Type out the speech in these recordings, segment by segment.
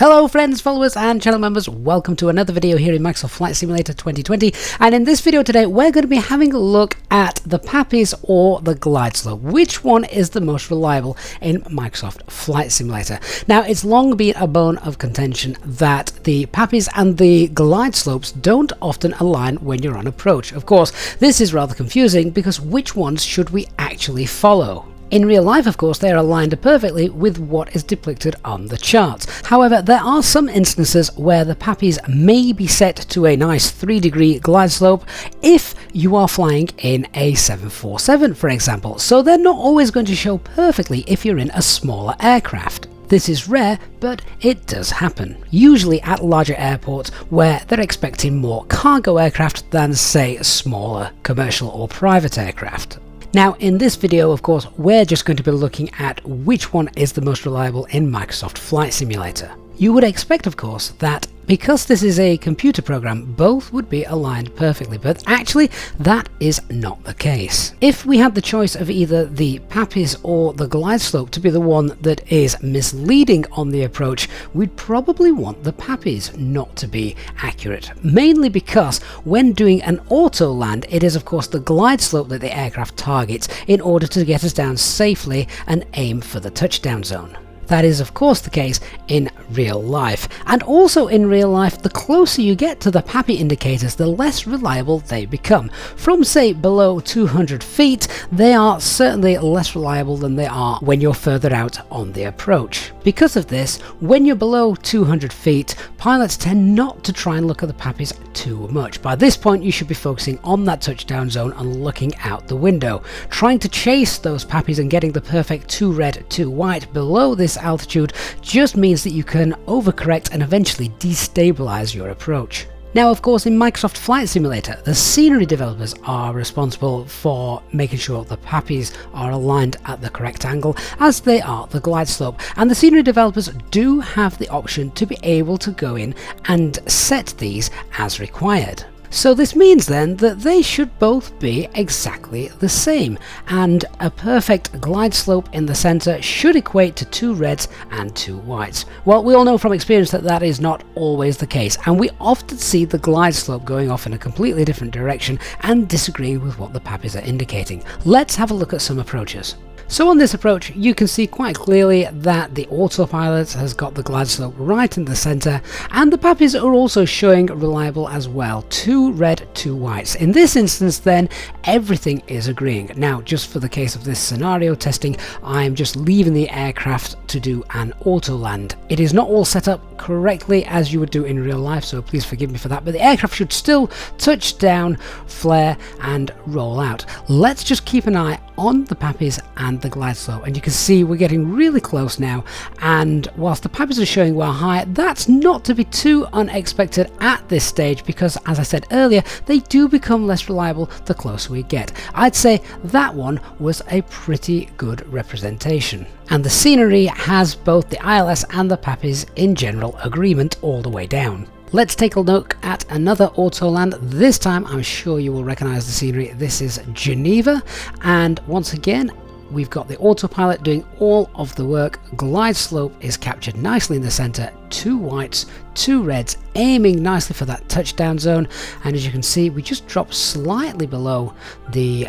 Hello friends, followers and channel members, welcome to another video here in Microsoft Flight Simulator 2020, and in this video today we're going to be having a look at the PAPIs or the Glideslope. Which one is the most reliable in Microsoft Flight Simulator? Now, it's long been a bone of contention that the PAPIs and the Glideslopes don't often align when you're on approach. Of course, this is rather confusing because which ones should we actually follow? In real life, of course, they are aligned perfectly with what is depicted on the charts. However, there are some instances where the PAPIs may be set to a nice 3-degree glide slope if you are flying in a 747, for example, so they're not always going to show perfectly if you're in a smaller aircraft. This is rare, but it does happen, usually at larger airports where they're expecting more cargo aircraft than, say, smaller commercial or private aircraft. Now, in this video, of course, we're just going to be looking at which one is the most reliable in Microsoft Flight Simulator. You would expect, of course, that because this is a computer program, both would be aligned perfectly, but actually that is not the case. If we had the choice of either the PAPIs or the Glideslope to be the one that is misleading on the approach, we'd probably want the PAPIs not to be accurate, mainly because when doing an auto land, it is of course the Glideslope that the aircraft targets in order to get us down safely and aim for the touchdown zone. That is of course the case in real life, and also in real life the closer you get to the PAPI indicators the less reliable they become. From say below 200 feet they are certainly less reliable than they are when you're further out on the approach. Because of this, when you're below 200 feet pilots tend not to try and look at the PAPIs too much. By this point you should be focusing on that touchdown zone and looking out the window. Trying to chase those PAPIs and getting the perfect 2 red 2 white below this altitude just means that you can overcorrect and eventually destabilize your approach. Now, of course, in Microsoft Flight Simulator, the scenery developers are responsible for making sure the PAPIs are aligned at the correct angle, as they are the Glideslope, and the scenery developers do have the option to be able to go in and set these as required. So this means then that they should both be exactly the same, and a perfect glide slope in the center should equate to 2 reds and 2 whites. Well, we all know from experience that that is not always the case, and we often see the glide slope going off in a completely different direction and disagreeing with what the PAPIs are indicating. Let's have a look at some approaches. So on this approach you can see quite clearly that the autopilot has got the glide slope right in the center, and the PAPIs are also showing reliable as well, 2 red 2 whites. In this instance then everything is agreeing. Now, just for the case of this scenario testing, I'm just leaving the aircraft to do an auto land. It is not all set up correctly as you would do in real life, so please forgive me for that, but the aircraft should still touch down, flare and roll out. Let's just keep an eye on the PAPIs and the Glideslope, and you can see we're getting really close now, and whilst the PAPIs are showing well high, that's not to be too unexpected at this stage because, as I said earlier, they do become less reliable the closer we get. I'd say that one was a pretty good representation, and the scenery has both the ILS and the PAPIs in general agreement all the way down. Let's take a look at another auto land. This time I'm sure you will recognize the scenery. This is Geneva, and once again we've got the autopilot doing all of the work. Glide slope is captured nicely in the center, 2 whites 2 reds, aiming nicely for that touchdown zone, and as you can see we just drop slightly below the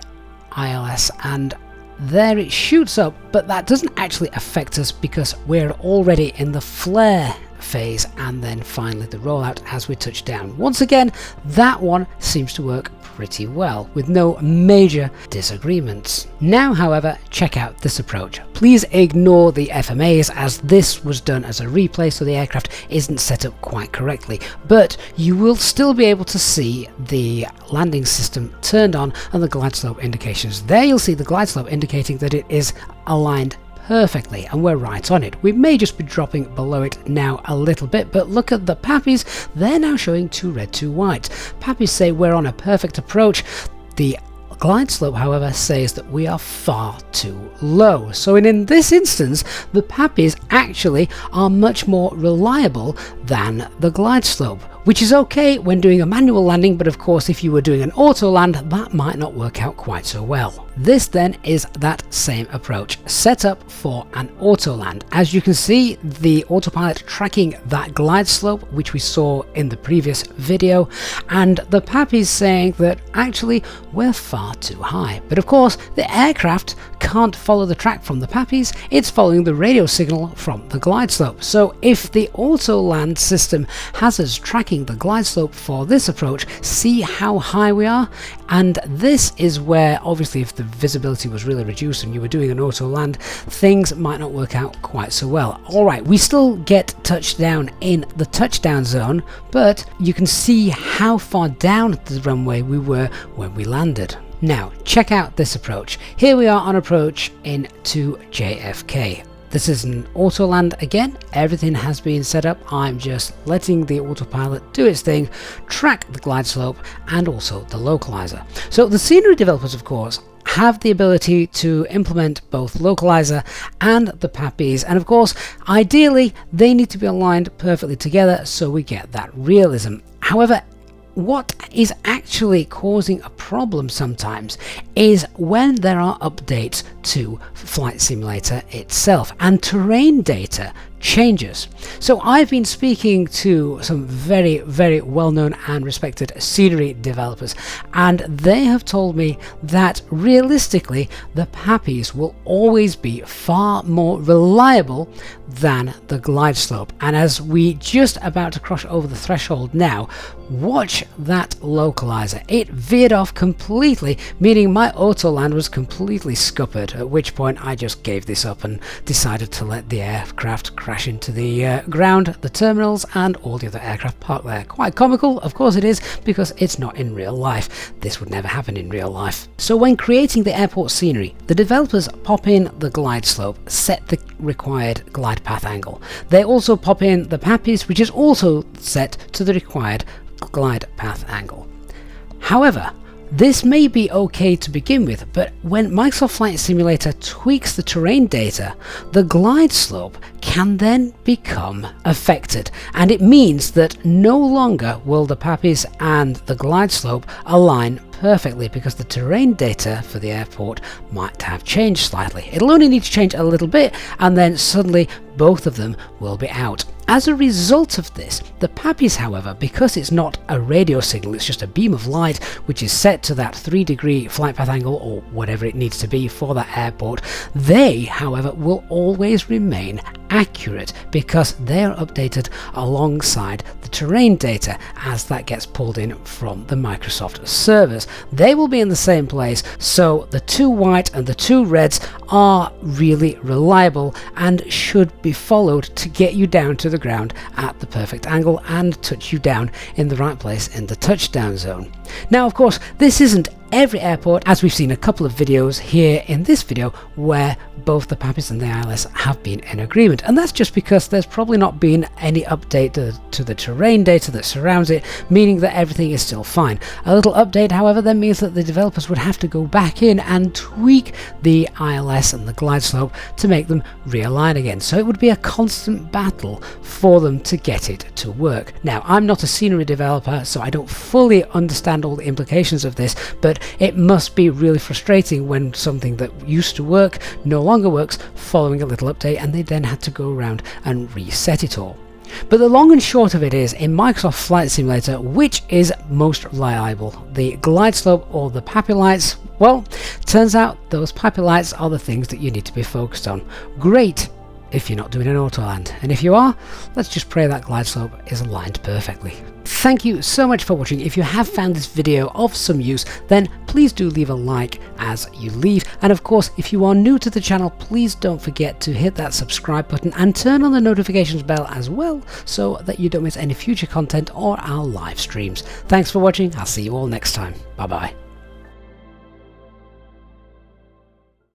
ILS and there it shoots up, but that doesn't actually affect us because we're already in the flare phase and then finally the rollout as we touch down. Once again, that one seems to work pretty well with no major disagreements. Now, however, check out this approach. Please ignore the FMAs as this was done as a replay, so the aircraft isn't set up quite correctly, but you will still be able to see the landing system turned on and the glide slope indications. There you'll see the glide slope indicating that it is aligned perfectly, and we're right on it. We may just be dropping below it now a little bit, but look at the PAPIs, they're now showing 2 red 2 white. PAPIs say we're on a perfect approach. The Glideslope, however, says that we are far too low. So in this instance, the PAPIs actually are much more reliable than the Glideslope, which is okay when doing a manual landing, but of course if you were doing an auto land, that might not work out quite so well. This then is that same approach, set up for an auto land. As you can see, the autopilot tracking that glide slope, which we saw in the previous video, and the PAPIs saying that actually we're far too high. But of course, the aircraft can't follow the track from the PAPIs, it's following the radio signal from the glide slope. So if the auto land system has us tracking the glide slope for this approach, see how high we are? And this is where obviously if the visibility was really reduced and you were doing an auto land, things might not work out quite so well. Alright, we still get touchdown in the touchdown zone, but you can see how far down the runway we were when we landed. Now check out this approach. Here we are on approach into JFK. This is an auto land again, everything has been set up, I'm just letting the autopilot do its thing, track the glide slope and also the localizer. So the scenery developers of course have the ability to implement both localizer and the PAPIs, and of course ideally they need to be aligned perfectly together so we get that realism. However, what is actually causing a problem sometimes is when there are updates to Flight Simulator itself and terrain data changes. So I've been speaking to some very well-known and respected scenery developers, and they have told me that realistically the PAPIs will always be far more reliable than the glide slope. And as we just about to cross over the threshold now, watch that localizer. It veered off completely, meaning my auto land was completely scuppered, at which point I just gave this up and decided to let the aircraft crash into the ground, the terminals and all the other aircraft parked there. Quite comical, of course it is, because it's not in real life. This would never happen in real life. So when creating the airport scenery, the developers pop in the glide slope, set the required glide path angle. They also pop in the PAPIs, which is also set to the required glide path angle. However, this may be okay to begin with, but when Microsoft Flight Simulator tweaks the terrain data, the glide slope can then become affected, and it means that no longer will the PAPIs and the glide slope align perfectly because the terrain data for the airport might have changed slightly. It'll only need to change a little bit and then suddenly both of them will be out. As a result of this, the PAPIs, however, because it's not a radio signal, it's just a beam of light which is set to that 3-degree flight path angle or whatever it needs to be for that airport, they, however, will always remain accurate because they are updated alongside the terrain data as that gets pulled in from the Microsoft servers. They will be in the same place, so the two white and the two reds are really reliable and should be followed to get you down to the ground at the perfect angle and touch you down in the right place in the touchdown zone. Now of course this isn't every airport, as we've seen a couple of videos here in this video where both the PAPIs and the ILS have been in agreement, and that's just because there's probably not been any update to the terrain data that surrounds it, meaning that everything is still fine. A little update, however, then means that the developers would have to go back in and tweak the ILS and the glide slope to make them realign again, so it would be a constant battle for them to get it to work. Now I'm not a scenery developer, so I don't fully understand all the implications of this, but it must be really frustrating when something that used to work no longer works following a little update and they then had to go around and reset it all. But the long and short of it is, in Microsoft Flight Simulator, which is most reliable, the glide slope or the PAPI lights? Well, turns out those PAPI lights are the things that you need to be focused on. Great if you're not doing an auto land, and if you are, let's just pray that glide slope is aligned perfectly. Thank you so much for watching. If you have found this video of some use, then please do leave a like as you leave, and of course if you are new to the channel, please don't forget to hit that subscribe button and turn on the notifications bell as well so that you don't miss any future content or our live streams. Thanks for watching, I'll see you all next time. Bye bye.